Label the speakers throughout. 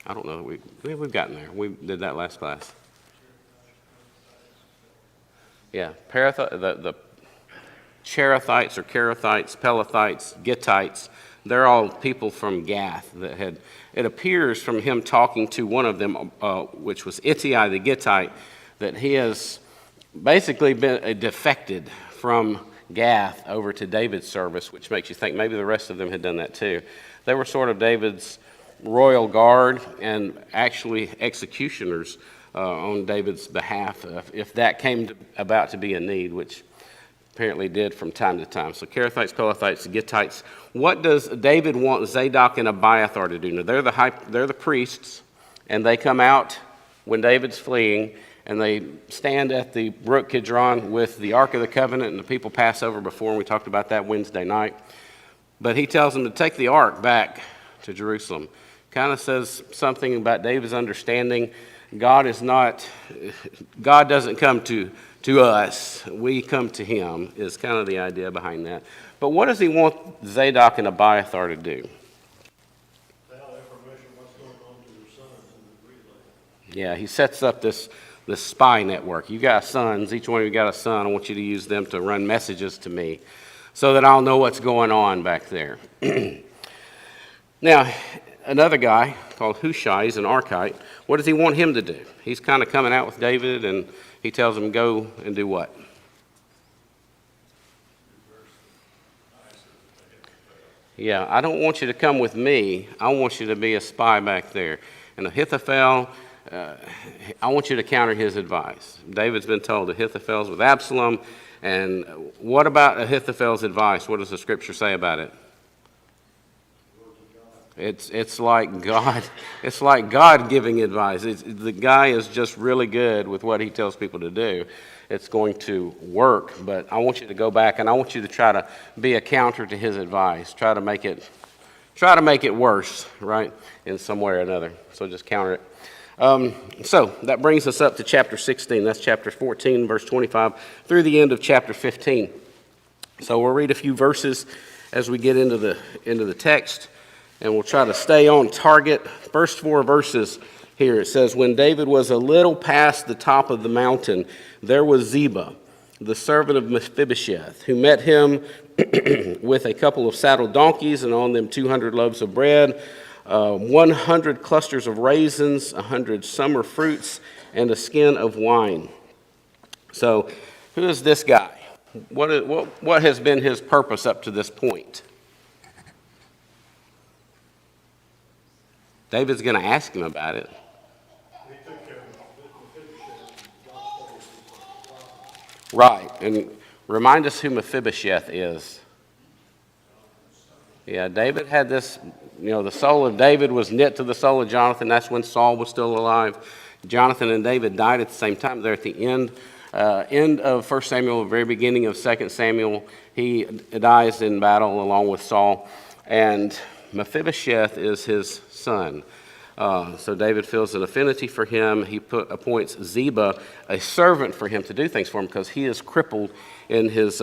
Speaker 1: I don't know that we've gotten there. We did that last class. Yeah, the Cherethites or Kerethites, Pelethites, Gittites, they're all people from Gath that had, it appears from him talking to one of them, which was Ittai the Gittite, that he has basically been defected from Gath over to David's service, which makes you think maybe the rest of them had done that too. They were sort of David's royal guard and actually executioners on David's behalf if that came about to be a need, which apparently did from time to time. So Kerethites, Pelethites, Gittites. What does David want Zadok and Abiathar to do? Now, they're the priests, and they come out when David's fleeing, and they stand at the brook Kidron with the Ark of the Covenant, and the people pass over before, and we talked about that Wednesday night. But he tells them to take the ark back to Jerusalem. Kind of says something about David's understanding. God doesn't come to us. We come to him, is kind of the idea behind that. But what does he want Zadok and Abiathar to do?
Speaker 2: Tell information what's going on to their sons in the relay.
Speaker 1: Yeah, he sets up this spy network. You got sons, each one of you got a son. I want you to use them to run messages to me so that I'll know what's going on back there. Now, another guy called Hushai, he's an Archite. What does he want him to do? He's kind of coming out with David, and he tells him, go and do what? Yeah, I don't want you to come with me. I want you to be a spy back there. And Ahithophel, I want you to counter his advice. David's been told Ahithophel's with Absalom. And what about Ahithophel's advice? What does the scripture say about it? It's like God. It's like God giving advice. The guy is just really good with what he tells people to do. It's going to work, but I want you to go back and I want you to try to be a counter to his advice. Try to make it worse, right, in some way or another. So just counter it. So that brings us up to chapter 16. That's chapter 14, verse 25, through the end of chapter 15. So we'll read a few verses as we get into the text. And we'll try to stay on target. First 4 verses here, it says, when David was a little past the top of the mountain, there was Ziba, the servant of Mephibosheth, who met him with a couple of saddled donkeys, and on them 200 loaves of bread, 100 clusters of raisins, 100 summer fruits, and a skin of wine. So, who is this guy? What has been his purpose up to this point? David's going to ask him about it.
Speaker 2: He took care of
Speaker 1: Right, and remind us who Mephibosheth is. Yeah, David had this, the soul of David was knit to the soul of Jonathan. That's when Saul was still alive. Jonathan and David died at the same time. They're at the end of 1 Samuel, the very beginning of 2 Samuel. He dies in battle along with Saul, and Mephibosheth is his son. So David feels an affinity for him. He appoints Ziba, a servant for him to do things for him because he is crippled in his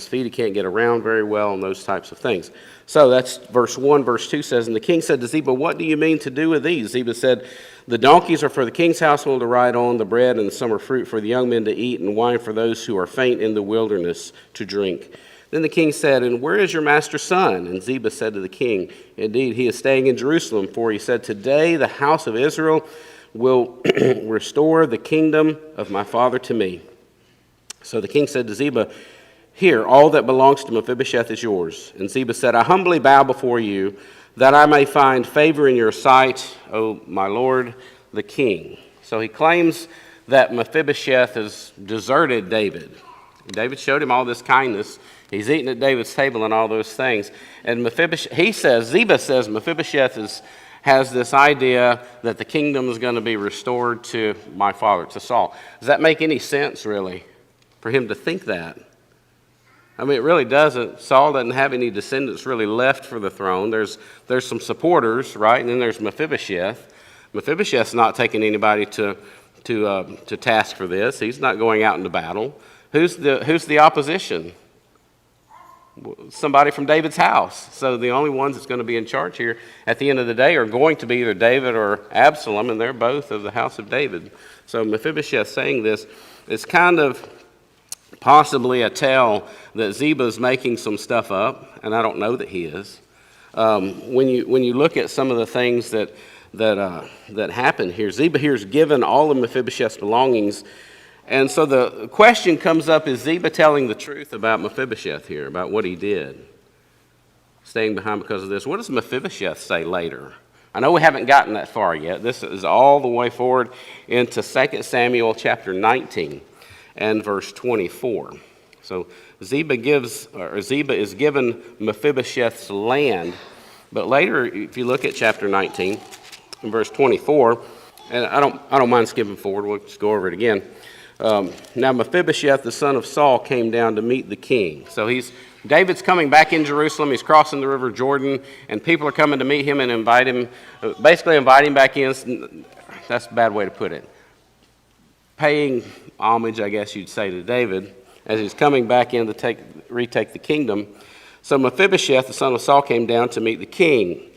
Speaker 1: feet. He can't get around very well and those types of things. So that's verse 1. Verse 2 says, and the king said to Ziba, what do you mean to do with these? Ziba said, the donkeys are for the king's household to ride on, the bread and the summer fruit for the young men to eat, and wine for those who are faint in the wilderness to drink. Then the king said, and where is your master's son? And Ziba said to the king, indeed, he is staying in Jerusalem, for he said, today the house of Israel will restore the kingdom of my father to me. So the king said to Ziba, here, all that belongs to Mephibosheth is yours. And Ziba said, I humbly bow before you, that I may find favor in your sight, O my lord, the king. So he claims that Mephibosheth has deserted David. David showed him all this kindness. He's eating at David's table and all those things. And Ziba says Mephibosheth has this idea that the kingdom is going to be restored to my father, to Saul. Does that make any sense, really, for him to think that? I mean, it really doesn't. Saul doesn't have any descendants really left for the throne. There's some supporters, right? And then there's Mephibosheth. Mephibosheth's not taking anybody to task for this. He's not going out into battle. Who's the opposition? somebody from David's house. So the only ones that's going to be in charge here at the end of the day are going to be either David or Absalom, and they're both of the house of David. So Mephibosheth saying this is kind of possibly a tell that Ziba's making some stuff up, and I don't know that he is. When you look at some of the things that happen here, Ziba here is given all of Mephibosheth's belongings. And so the question comes up, is Ziba telling the truth about Mephibosheth here, about what he did? Staying behind because of this. What does Mephibosheth say later? I know we haven't gotten that far yet. This is all the way forward into 2 Samuel chapter 19 and verse 24. So Ziba is given Mephibosheth's land, but later, if you look at chapter 19 and verse 24, and I don't mind skipping forward, we'll just go over it again. Now Mephibosheth, the son of Saul, came down to meet the king. So David's coming back in Jerusalem. He's crossing the river Jordan, and people are coming to meet him and invite him back in. That's a bad way to put it. Paying homage, I guess you'd say, to David as he's coming back in to retake the kingdom. So Mephibosheth, the son of Saul, came down to meet the king.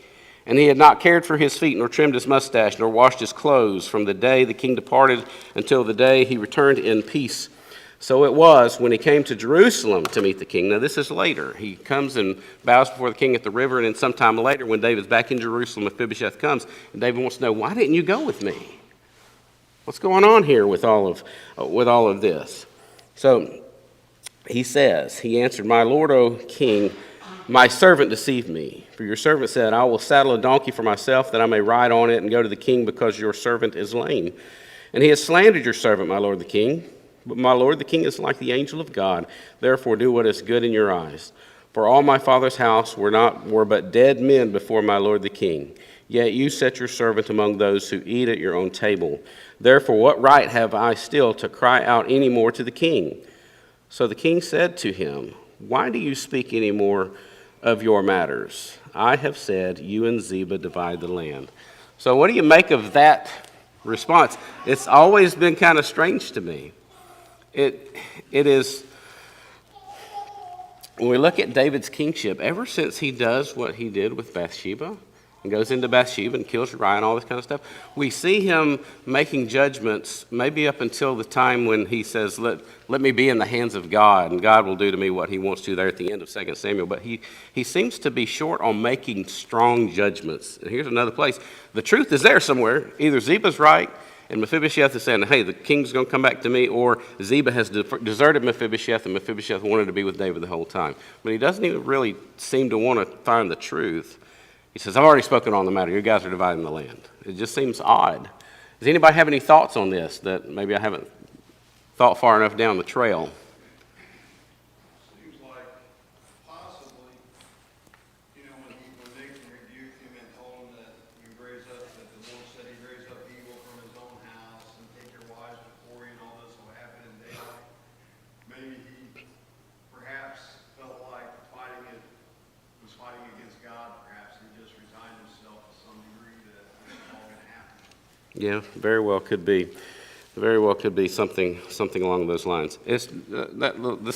Speaker 1: And he had not cared for his feet, nor trimmed his mustache, nor washed his clothes from the day the king departed until the day he returned in peace. So it was when he came to Jerusalem to meet the king. Now this is later. He comes and bows before the king at the river, and then sometime later when David's back in Jerusalem, Mephibosheth comes, and David wants to know, why didn't you go with me? What's going on here with all of this? So he answered, my lord, O king, my servant deceived me. For your servant said, I will saddle a donkey for myself, that I may ride on it and go to the king, because your servant is lame. And he has slandered your servant, my lord the king. But my lord the king is like the angel of God. Therefore do what is good in your eyes. For all my father's house were but dead men before my lord the king. Yet you set your servant among those who eat at your own table. Therefore what right have I still to cry out any more to the king? So the king said to him, why do you speak any more of your matters? I have said, you and Ziba divide the land. So what do you make of that response? It's always been kind of strange to me. It is, when we look at David's kingship, ever since he does what he did with Bathsheba, and goes into Bathsheba and kills Uriah and all this kind of stuff, we see him making judgments maybe up until the time when he says, let me be in the hands of God, and God will do to me what he wants to there at the end of 2 Samuel. But he seems to be short on making strong judgments. And here's another place. The truth is there somewhere. Either Ziba's right, and Mephibosheth is saying, hey, the king's going to come back to me, or Ziba has deserted Mephibosheth, and Mephibosheth wanted to be with David the whole time. But he doesn't even really seem to want to find the truth. He says, I've already spoken on the matter. You guys are dividing the land. It just seems odd. Does anybody have any thoughts on this that maybe I haven't thought far enough down the trail?
Speaker 3: Seems like possibly, when Nathan rebuked him and told him that the Lord said he'd raise up evil from his own house and take your wives before you, and all this will happen in daylight. Maybe he perhaps felt like was fighting against God, perhaps, and he just resigned himself to some degree that this is all going to happen.
Speaker 1: Yeah, very well could be. Very well could be something along those lines. This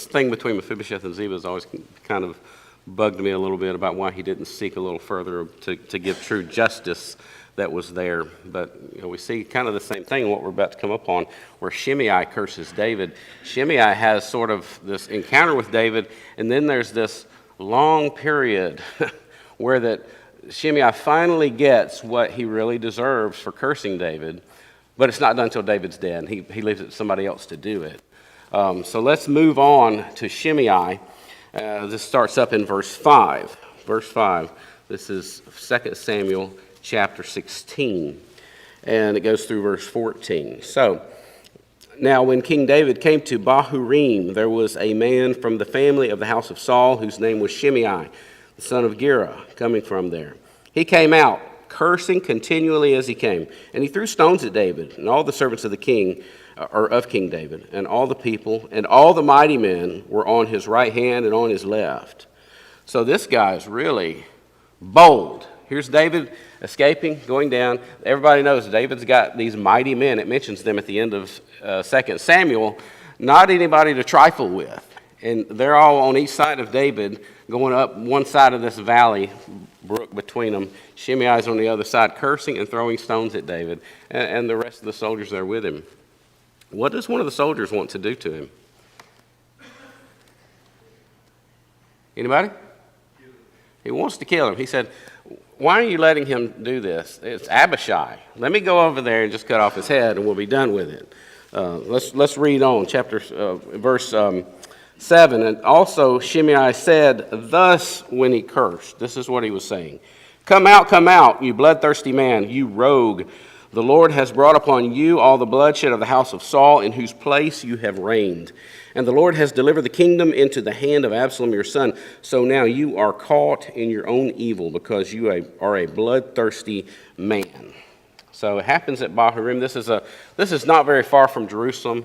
Speaker 1: thing between Mephibosheth and Ziba has always kind of bugged me a little bit about why he didn't seek a little further to give true justice that was there. But we see kind of the same thing in what we're about to come up on, where Shimei curses David. Shimei has sort of this encounter with David, and then there's this long period where that Shimei finally gets what he really deserves for cursing David, but it's not done until David's dead. He leaves it to somebody else to do it. So let's move on to Shimei. This starts up in verse 5. Verse 5. This is 2 Samuel chapter 16, and it goes through verse 14. So, now when King David came to Bahurim, there was a man from the family of the house of Saul, whose name was Shimei, the son of Gera, coming from there. He came out, cursing continually as he came, and he threw stones at David and all the servants of the king, or of King David, and all the people, and all the mighty men were on his right hand and on his left. So this guy is really bold. Here's David escaping, going down. Everybody knows David's got these mighty men. It mentions them at the end of 2 Samuel. Not anybody to trifle with. And they're all on each side of David, going up one side of this valley, brook between them. Shimei's on the other side, cursing and throwing stones at David, and the rest of the soldiers there with him. What does one of the soldiers want to do to him? Anybody? He wants to kill him. He said, why are you letting him do this? It's Abishai. Let me go over there and just cut off his head, and we'll be done with it. Let's read on, verse 7. And also Shimei said thus when he cursed. This is what he was saying. Come out, you bloodthirsty man, you rogue. The Lord has brought upon you all the bloodshed of the house of Saul, in whose place you have reigned. And the Lord has delivered the kingdom into the hand of Absalom your son. So now you are caught in your own evil, because you are a bloodthirsty man. So it happens at Bahurim. This is not very far from Jerusalem.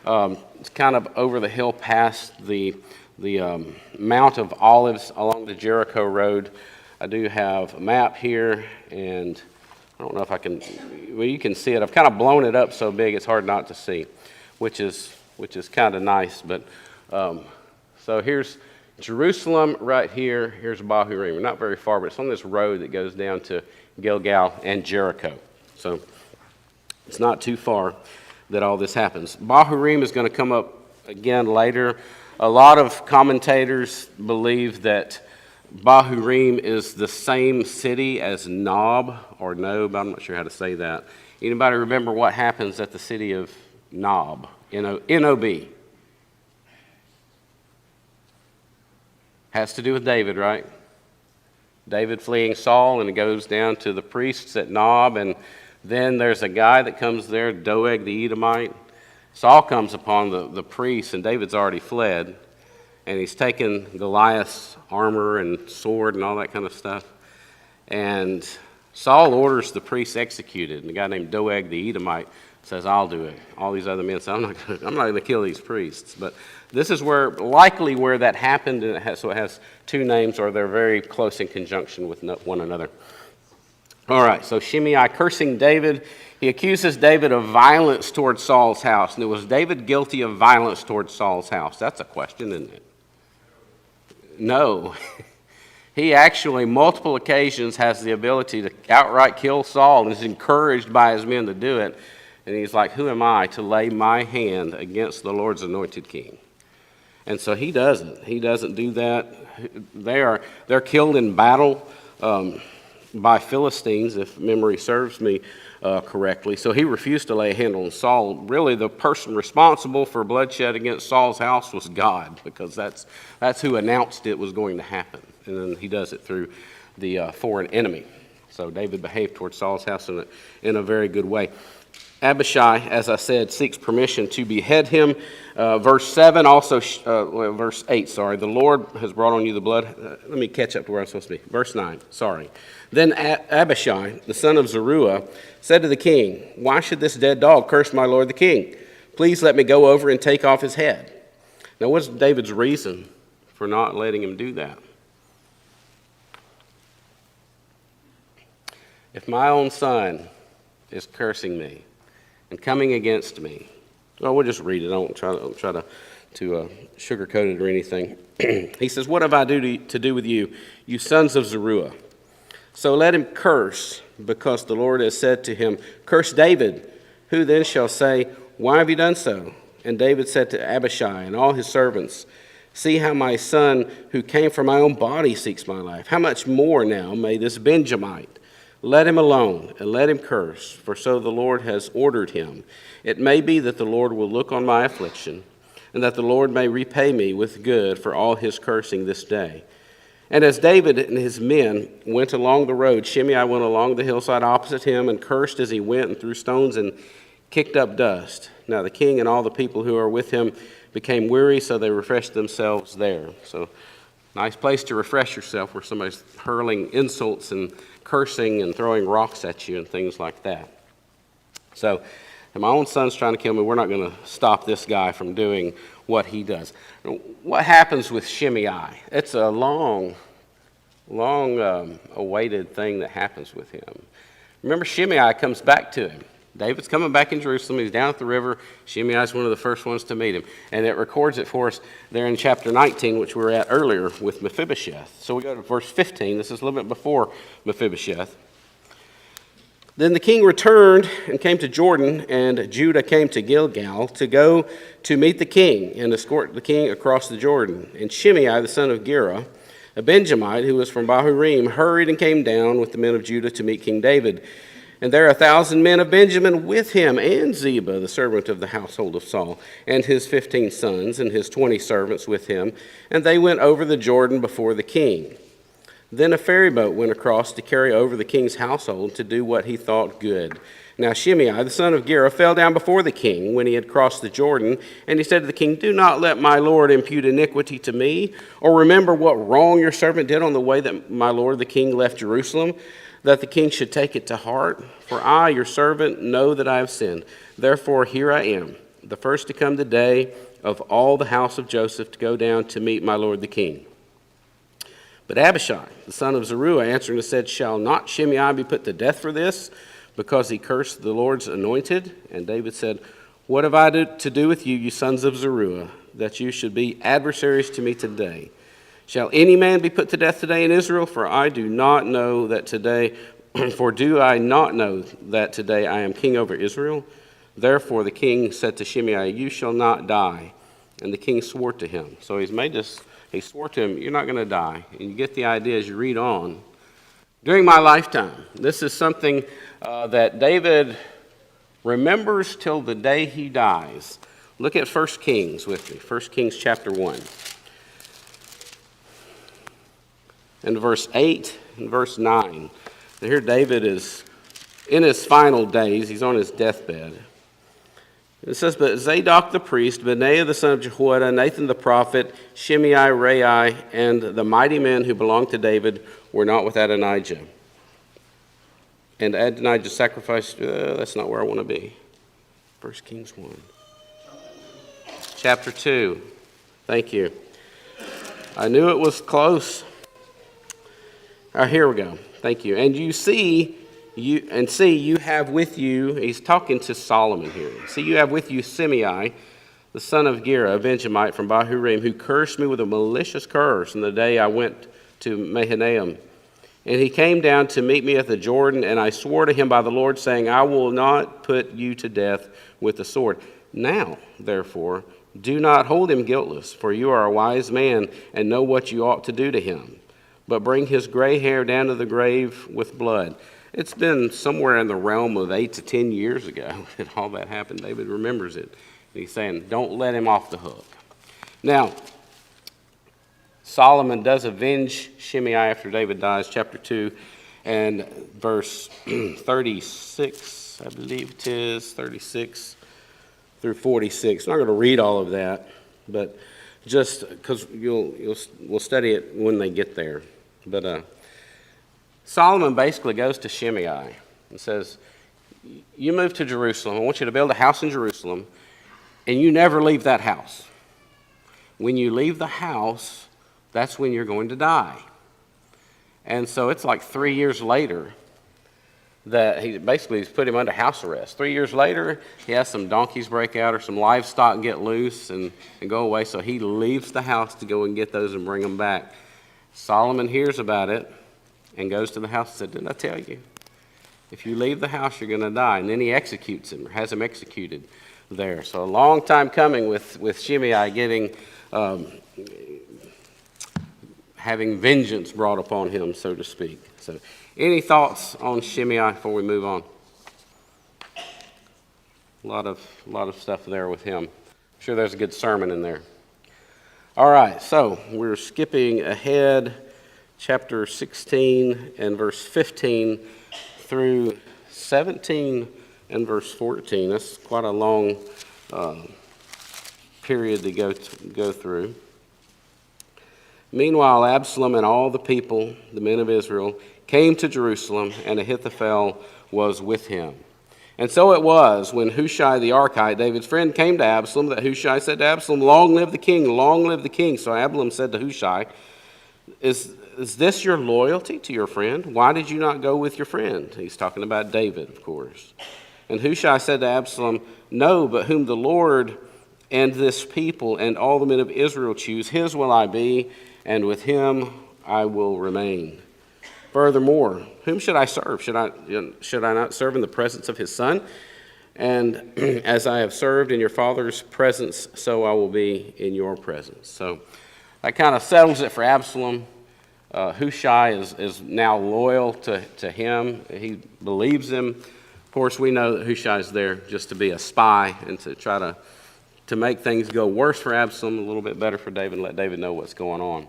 Speaker 1: It's kind of over the hill past the Mount of Olives along the Jericho Road. I do have a map here, and I don't know if I can, well, you can see it. I've kind of blown it up so big it's hard not to see, which is kind of nice. But so here's Jerusalem right here. Here's Bahurim. We're not very far, but it's on this road that goes down to Gilgal and Jericho. So it's not too far that all this happens. Bahurim is going to come up again later. A lot of commentators believe that Bahurim is the same city as Nob, or Nob, I'm not sure how to say that. Anybody remember what happens at the city of Nob, N-O-B? Has to do with David, right? David fleeing Saul, and it goes down to the priests at Nob, and then there's a guy that comes there, Doeg the Edomite. Saul comes upon the priests, and David's already fled, and he's taken Goliath's armor and sword and all that kind of stuff. And Saul orders the priests executed, and a guy named Doeg the Edomite says, I'll do it. All these other men say, I'm not going to kill these priests. But this is likely where that happened, and so it has two names, or they're very close in conjunction with one another. All right, so Shimei cursing David. He accuses David of violence towards Saul's house. And was David guilty of violence towards Saul's house? That's a question, isn't it? No. He actually, multiple occasions, has the ability to outright kill Saul, and is encouraged by his men to do it. And he's like, who am I to lay my hand against the Lord's anointed king? And so he doesn't. He doesn't do that. They're killed in battle by Philistines, if memory serves me correctly. So he refused to lay a hand on Saul. Really, the person responsible for bloodshed against Saul's house was God, because that's who announced it was going to happen. And then he does it through the foreign enemy. So David behaved towards Saul's house in a very good way. Abishai, as I said, seeks permission to behead him. Verse 7, also, verse 8, sorry. The Lord has brought on you the blood. Let me catch up to where I'm supposed to be. Verse 9, sorry. Then Abishai, the son of Zeruiah, said to the king, why should this dead dog curse my lord the king? Please let me go over and take off his head. Now, what's David's reason for not letting him do that? If my own son is cursing me and coming against me, well, we'll just read it. I don't try to sugarcoat it or anything. He says, what have I to do with you, you sons of Zeruiah? So let him curse, because the Lord has said to him, curse David. Who then shall say, why have you done so? And David said to Abishai and all his servants, see how my son, who came from my own body, seeks my life. How much more now may this Benjamite? Let him alone, and let him curse, for so the Lord has ordered him. It may be that the Lord will look on my affliction, and that the Lord may repay me with good for all his cursing this day. And as David and his men went along the road, Shimei went along the hillside opposite him, and cursed as he went, and threw stones and kicked up dust. Now the king and all the people who are with him became weary, so they refreshed themselves there. So, nice place to refresh yourself, where somebody's hurling insults and cursing and throwing rocks at you and things like that. So, if my own son's trying to kill me, we're not going to stop this guy from doing what he does. What happens with Shimei? It's a long awaited thing that happens with him. Remember, Shimei comes back to him. David's coming back in Jerusalem. He's down at the river. Shimei's one of the first ones to meet him. And it records it for us there in chapter 19, which we were at earlier with Mephibosheth. So we go to verse 15. This is a little bit before Mephibosheth. Then the king returned and came to Jordan, and Judah came to Gilgal to go to meet the king and escort the king across the Jordan. And Shimei, the son of Gera, a Benjamite who was from Bahurim, hurried and came down with the men of Judah to meet King David. And there 1,000 men of Benjamin with him, and Ziba, the servant of the household of Saul, and his 15 sons, and his 20 servants with him. And they went over the Jordan before the king. Then a ferry boat went across to carry over the king's household to do what he thought good. Now Shimei, the son of Gera, fell down before the king when he had crossed the Jordan, and he said to the king, "Do not let my lord impute iniquity to me, or remember what wrong your servant did on the way that my lord the king left Jerusalem, that the king should take it to heart. For I, your servant, know that I have sinned. Therefore here I am, the first to come today of all the house of Joseph to go down to meet my lord the king." But Abishai, the son of Zeruiah, answered and said, "Shall not Shimei be put to death for this, because he cursed the Lord's anointed?" And David said, "What have I to do with you, you sons of Zeruiah, that you should be adversaries to me today? Shall any man be put to death today in Israel? For I do not know that today, do I not know that today I am king over Israel?" Therefore the king said to Shimei, "You shall not die." And the king swore to him. So he swore to him, "You're not going to die." And you get the idea as you read on. During my lifetime, this is something that David remembers till the day he dies. Look at 1 Kings with me, 1 Kings chapter 1. And verse 8 and verse 9. Now here David is in his final days. He's on his deathbed. It says, "But Zadok the priest, Benaiah the son of Jehoiada, Nathan the prophet, Shimei, Rei, and the mighty men who belonged to David were not with Adonijah." And Adonijah sacrificed, that's not where I want to be. 1 Kings 1. Chapter 2. Thank you. I knew it was close. Here we go. Thank you. "And you have with you," he's talking to Solomon here. "See, you have with you Shimei, the son of Gera, a Benjamite from Bahurim, who cursed me with a malicious curse in the day I went to Mahanaim. And he came down to meet me at the Jordan, and I swore to him by the Lord, saying, I will not put you to death with the sword. Now, therefore, do not hold him guiltless, for you are a wise man and know what you ought to do to him. But bring his gray hair down to the grave with blood." It's been somewhere in the realm of 8 to 10 years ago that all that happened. David remembers it. And he's saying, don't let him off the hook. Now, Solomon does avenge Shimei after David dies, chapter 2 and verse 36, I believe it is, 36 through 46. I'm not going to read all of that, but just because we'll study it when they get there. But Solomon basically goes to Shimei and says, "You move to Jerusalem. I want you to build a house in Jerusalem, and you never leave that house. When you leave the house, that's when you're going to die." And so it's like 3 years later that he's put him under house arrest. 3 years later, he has some donkeys break out or some livestock get loose and go away. So he leaves the house to go and get those and bring them back. Solomon hears about it and goes to the house and said, "Didn't I tell you? If you leave the house, you're going to die." And then he executes him, or has him executed there. So a long time coming with Shimei getting, having vengeance brought upon him, so to speak. So any thoughts on Shimei before we move on? A lot of stuff there with him. I'm sure there's a good sermon in there. All right, so we're skipping ahead. Chapter 16 and verse 15 through 17 and verse 14. That's quite a long period to go through. "Meanwhile, Absalom and all the people, the men of Israel, came to Jerusalem, and Ahithophel was with him. And so it was, when Hushai the Archite, David's friend, came to Absalom, that Hushai said to Absalom, 'Long live the king, long live the king.' So Absalom said to Hushai, Is this your loyalty to your friend? Why did you not go with your friend?" He's talking about David, of course. And Hushai said to Absalom, "No, but whom the Lord and this people and all the men of Israel choose, his will I be, and with him I will remain. Furthermore, whom should I serve? Should I not serve in the presence of his son? And as I have served in your father's presence, so I will be in your presence." So that kind of settles it for Absalom. Hushai is now loyal to him. He believes him. Of course, we know that Hushai is there just to be a spy and to try to make things go worse for Absalom, a little bit better for David, and let David know what's going on.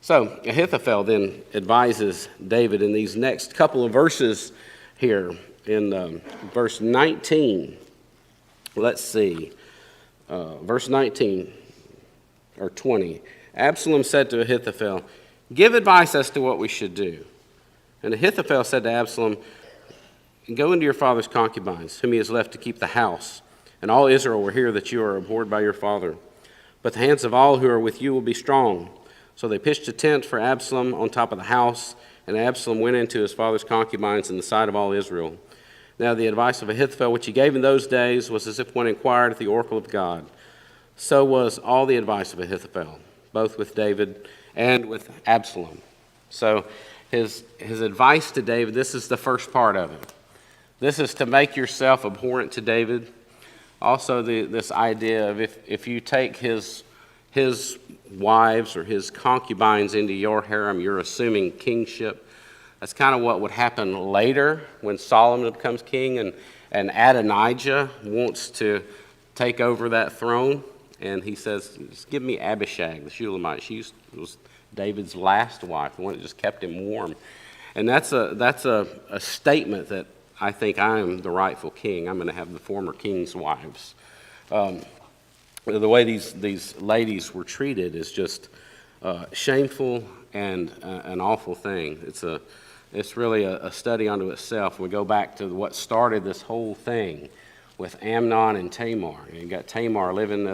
Speaker 1: So Ahithophel then advises David in these next couple of verses here. In verse 19, let's see, verse 19 or 20, Absalom said to Ahithophel, "Give advice as to what we should do." And Ahithophel said to Absalom, "Go into your father's concubines, whom he has left to keep the house, and all Israel will hear that you are abhorred by your father. But the hands of all who are with you will be strong." So they pitched a tent for Absalom on top of the house, and Absalom went into his father's concubines in the sight of all Israel. Now the advice of Ahithophel, which he gave in those days, was as if one inquired at the oracle of God. So was all the advice of Ahithophel, both with David and with Absalom. So his advice to David, this is the first part of it. This is to make yourself abhorrent to David. Also this idea of if you take his wives or his concubines into your harem, you're assuming kingship. That's kind of what would happen later when Solomon becomes king and Adonijah wants to take over that throne. And he says, "Just give me Abishag, the Shulamite." She was David's last wife, the one that just kept him warm. And that's a statement that I think I am the rightful king. I'm going to have the former king's wives. The way these ladies were treated is just shameful and an awful thing. It's really a study unto itself. We go back to what started this whole thing with Amnon and Tamar. You got Tamar living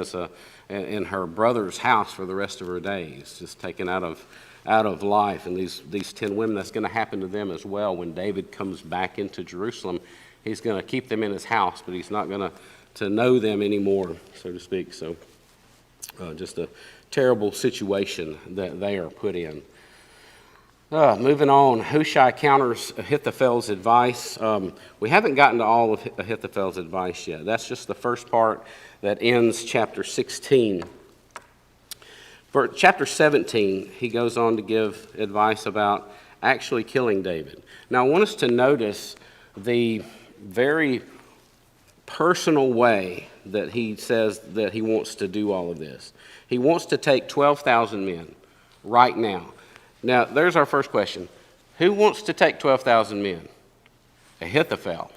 Speaker 1: in her brother's house for the rest of her days, just taken out of life. And these 10 women, that's going to happen to them as well. When David comes back into Jerusalem, he's going to keep them in his house, but he's not going to know them anymore, so to speak. So just a terrible situation that they are put in. Moving on, Hushai counters Ahithophel's advice. We haven't gotten to all of Ahithophel's advice yet. That's just the first part that ends chapter 16. For chapter 17, he goes on to give advice about actually killing David. Now, I want us to notice the very personal way that he says that he wants to do all of this. He wants to take 12,000 men right now. Now, there's our first question. Who wants to take 12,000 men? Ahithophel.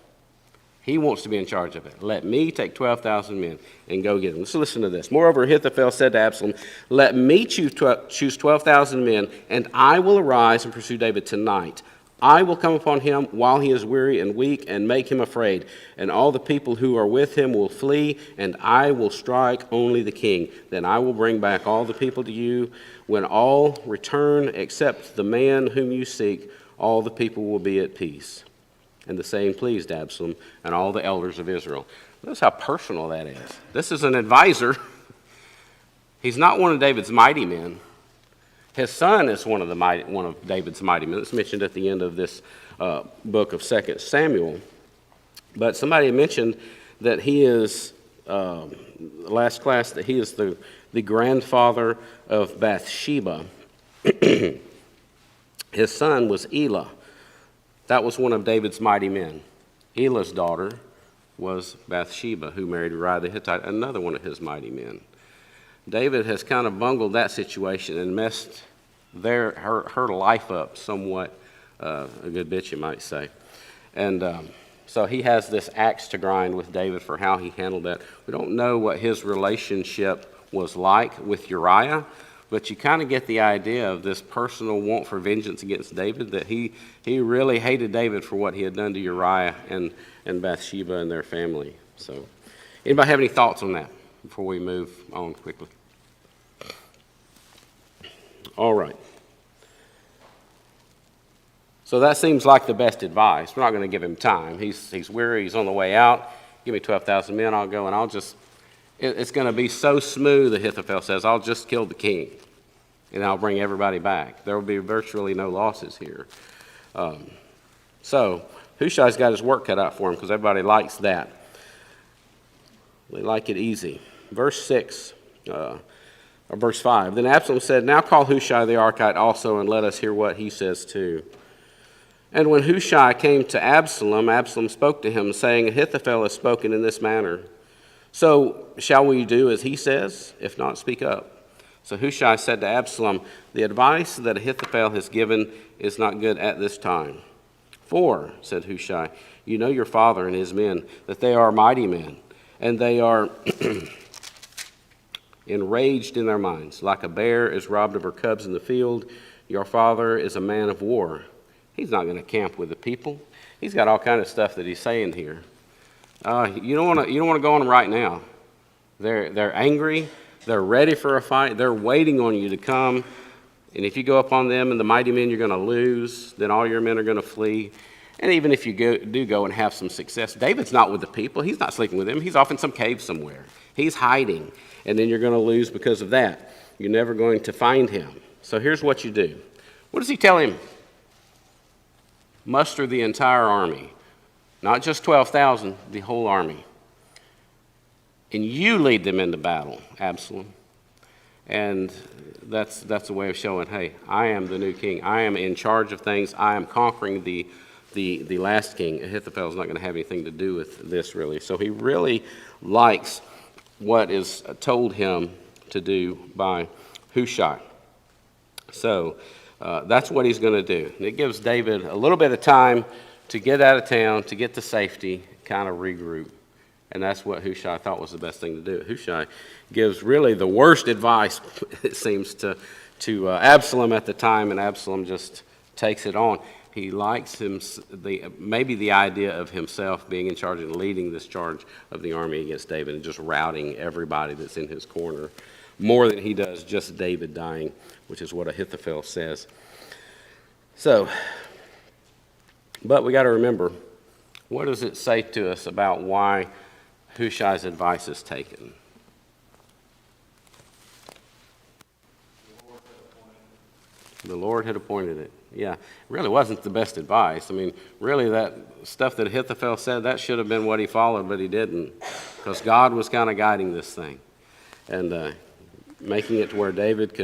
Speaker 1: He wants to be in charge of it. Let me take 12,000 men and go get them. Let's listen to this. Moreover, Ahithophel said to Absalom, "Let me choose 12,000 men, and I will arise and pursue David tonight. I will come upon him while he is weary and weak and make him afraid. And all the people who are with him will flee, and I will strike only the king. Then I will bring back all the people to you. When all return except the man whom you seek, all the people will be at peace." And the saying pleased Absalom and all the elders of Israel. Notice how personal that is. This is an advisor. He's not one of David's mighty men. His son is one of David's mighty men. It's mentioned at the end of this book of 2 Samuel. But somebody mentioned that he is, last class, that he is the grandfather of Bathsheba. His son was Elah. That was one of David's mighty men. Elah's daughter was Bathsheba, who married Uriah the Hittite, another one of his mighty men. David has kind of bungled that situation and messed her life up somewhat, a good bit you might say. And so he has this axe to grind with David for how he handled that. We don't know what his relationship was like with Uriah, but you kind of get the idea of this personal want for vengeance against David, that he really hated David for what he had done to Uriah and Bathsheba and their family. So anybody have any thoughts on that before we move on quickly? All right. So that seems like the best advice. We're not going to give him time. He's weary. He's on the way out. Give me 12,000 men. I'll go, and it's going to be so smooth, Ahithophel says, I'll just kill the king, and I'll bring everybody back. There will be virtually no losses here. So Hushai's got his work cut out for him because everybody likes that. They like it easy. Verse 6, or verse 5. Then Absalom said, now call Hushai the Archite also, and let us hear what he says too. And when Hushai came to Absalom, Absalom spoke to him, saying, Ahithophel has spoken in this manner. So shall we do as he says? If not, speak up. So Hushai said to Absalom, the advice that Ahithophel has given is not good at this time. For, said Hushai, you know your father and his men, that they are mighty men, and they are enraged in their minds. Like a bear is robbed of her cubs in the field, your father is a man of war. He's not going to camp with the people. He's got all kind of stuff that he's saying here. You don't want to go on them right now. They're angry. They're ready for a fight. They're waiting on you to come. And if you go up on them and the mighty men, you're going to lose. Then all your men are going to flee. And even if you do go and have some success, David's not with the people. He's not sleeping with them. He's off in some cave somewhere. He's hiding. And then you're going to lose because of that. You're never going to find him. So here's what you do. What does he tell him? Muster the entire army. Not just 12,000, the whole army. And you lead them into battle, Absalom. And that's a way of showing, hey, I am the new king. I am in charge of things. I am conquering the last king. Ahithophel's not going to have anything to do with this, really. So he really likes what is told him to do by Hushai. So that's what he's going to do. And it gives David a little bit of time to get out of town, to get to safety, kind of regroup. And that's what Hushai thought was the best thing to do. Hushai gives really the worst advice, it seems, to Absalom at the time, and Absalom just takes it on. He likes maybe the idea of himself being in charge and leading this charge of the army against David and just routing everybody that's in his corner more than he does just David dying, which is what Ahithophel says. So, but we got to remember, what does it say to us about why Hushai's advice is taken? The Lord had appointed it. Yeah, it really wasn't the best advice. I mean, really that stuff that Ahithophel said, that should have been what he followed, but he didn't, because God was kind of guiding this thing and making it to where David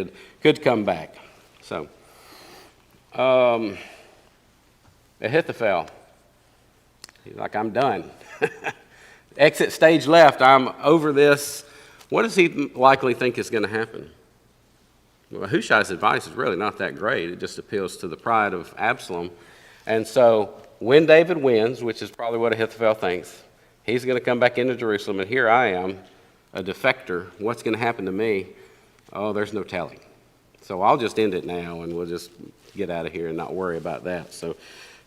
Speaker 1: could come back. So, Ahithophel, he's like, I'm done. Exit stage left. I'm over this. What does he likely think is going to happen? Well, Hushai's advice is really not that great. It just appeals to the pride of Absalom. And so when David wins, which is probably what Ahithophel thinks, he's going to come back into Jerusalem, and here I am, a defector. What's going to happen to me? Oh, there's no telling. So I'll just end it now, and we'll just get out of here and not worry about that. So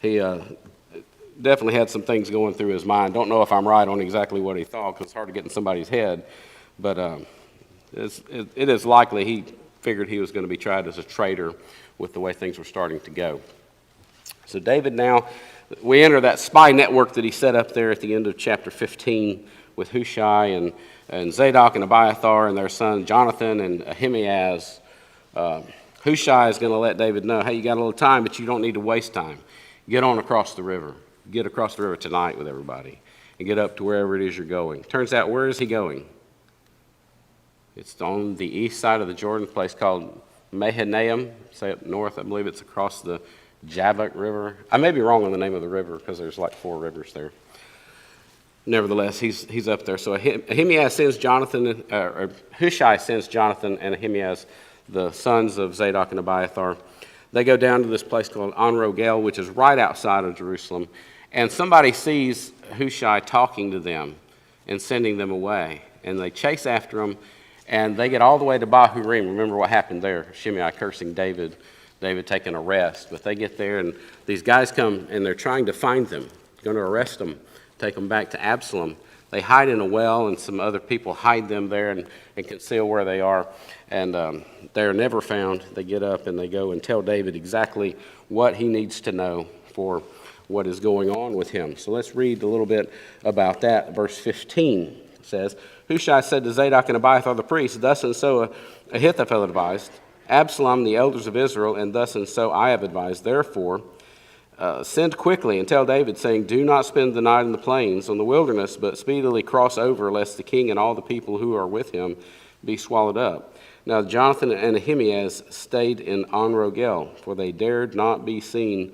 Speaker 1: he definitely had some things going through his mind. Don't know if I'm right on exactly what he thought, because it's hard to get in somebody's head. But it is likely he figured he was going to be tried as a traitor with the way things were starting to go. So David now, we enter that spy network that he set up there at the end of chapter 15 with Hushai and Zadok and Abiathar and their son Jonathan and Ahimaaz. Hushai is going to let David know, hey, you got a little time, but you don't need to waste time. Get on across the river. Get across the river tonight with everybody and get up to wherever it is you're going. Turns out, where is he going? It's on the east side of the Jordan, a place called Mahanaim. Say up north, I believe it's across the Jabbok River. I may be wrong on the name of the river because there's like 4 rivers there. Nevertheless, he's up there. So Ahimaaz sends Jonathan, or Hushai sends Jonathan and Ahimaaz, the sons of Zadok and Abiathar. They go down to this place called En-Rogel, which is right outside of Jerusalem. And somebody sees Hushai talking to them and sending them away. And they chase after him, and they get all the way to Bahurim. Remember what happened there, Shimei cursing David taking a rest. But they get there, and these guys come, and they're trying to find them, going to arrest them, take them back to Absalom. they hide in a well, and some other people hide them there and conceal where they are. And they're never found. They get up and they go and tell David exactly what he needs to know for what is going on with him. So let's read a little bit about that. Verse 15 says, Hushai said to Zadok and Abiathar the priests, thus and so Ahithophel advised, Absalom the elders of Israel, and thus and so I have advised. Therefore, send quickly and tell David, saying, do not spend the night in the plains on the wilderness, but speedily cross over, lest the king and all the people who are with him be swallowed up. Now Jonathan and Ahimaaz stayed in En-Rogel, for they dared not be seen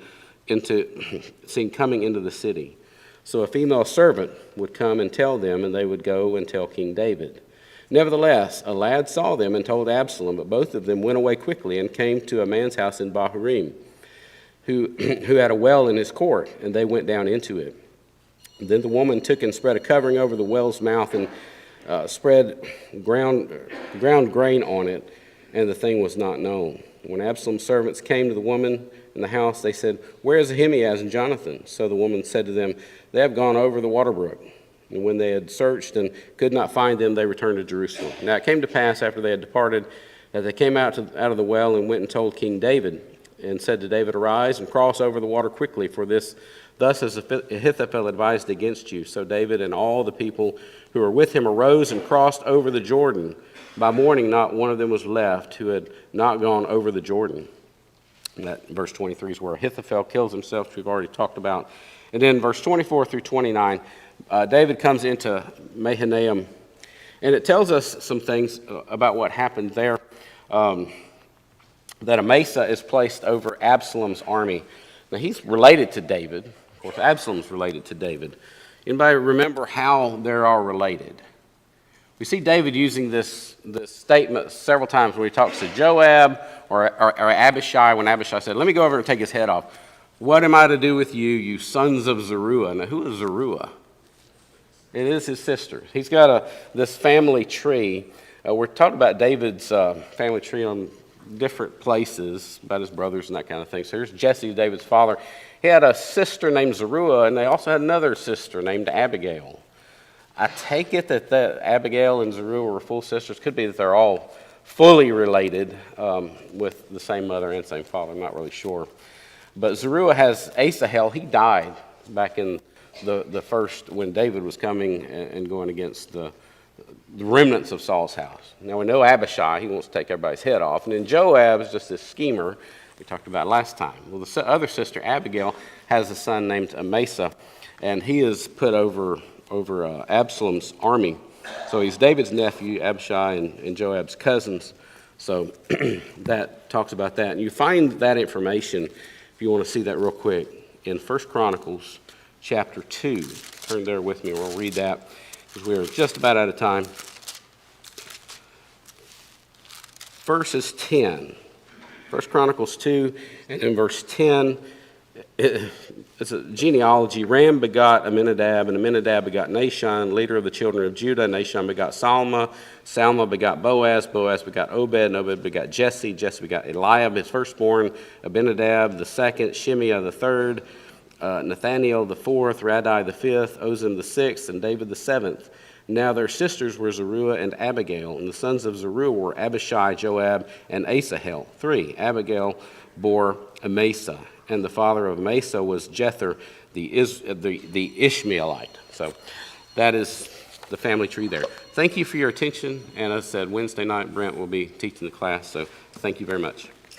Speaker 1: coming into the city. So a female servant would come and tell them, and they would go and tell King David. Nevertheless, a lad saw them and told Absalom, but both of them went away quickly and came to a man's house in Bahurim, who had a well in his court, and they went down into it. Then the woman took and spread a covering over the well's mouth and spread ground grain on it, and the thing was not known. When Absalom's servants came to the woman in the house, they said, where is Ahimaaz and Jonathan? So the woman said to them, they have gone over the water brook. And when they had searched and could not find them, they returned to Jerusalem. Now it came to pass after they had departed that they came out of the well and went and told King David, and said to David, arise and cross over the water quickly, for thus has Ahithophel advised against you. So David and all the people who were with him arose and crossed over the Jordan. By morning, not one of them was left who had not gone over the Jordan. And that verse 23 is where Ahithophel kills himself, which we've already talked about. And then verse 24 through 29, David comes into Mahanaim, and it tells us some things about what happened there. That Amasa is placed over Absalom's army. Now he's related to David. Of course, Absalom's related to David. Anybody remember how they're all related? We see David using this statement several times when he talks to Joab or Abishai, when Abishai said, let me go over and take his head off. What am I to do with you, you sons of Zeruiah? Now, who is Zeruiah? It is his sister. He's got this family tree. We're talking about David's family tree on different places, about his brothers and that kind of thing. So here's Jesse, David's father. He had a sister named Zeruiah, and they also had another sister named Abigail. I take it that Abigail and Zeruiah were full sisters. Could be that they're all fully related with the same mother and same father. I'm not really sure. But Zeruiah has Asahel. He died back in the first, when David was coming and going against the remnants of Saul's house. Now we know Abishai, he wants to take everybody's head off. And then Joab is just this schemer we talked about last time. Well, the other sister, Abigail, has a son named Amasa, and he is put over Absalom's army. So he's David's nephew, Abishai, and Joab's cousins. So that talks about that. And you find that information, if you want to see that real quick, in 1 Chronicles chapter 2. Turn there with me, we'll read that, because we're just about out of time. Verses 10. 1 Chronicles 2, and in verse 10, it's a genealogy. Ram begot Aminadab, and Aminadab begot Nahshon, leader of the children of Judah. Nahshon begot Salma. Salma begot Boaz. Boaz begot Obed, and Obed begot Jesse. Jesse begot Eliab, his firstborn. Abinadab the second. Shimea the third. Nathaniel the fourth. Radai the fifth. Ozem the sixth. And David the seventh. Now their sisters were Zeruiah and Abigail, and the sons of Zeruiah were Abishai, Joab, and Asahel. 3. Abigail bore Amasa, and the father of Amasa was Jether, the Ishmaelite. So that is the family tree there. Thank you for your attention, and as I said, Wednesday night Brent will be teaching the class, so thank you very much.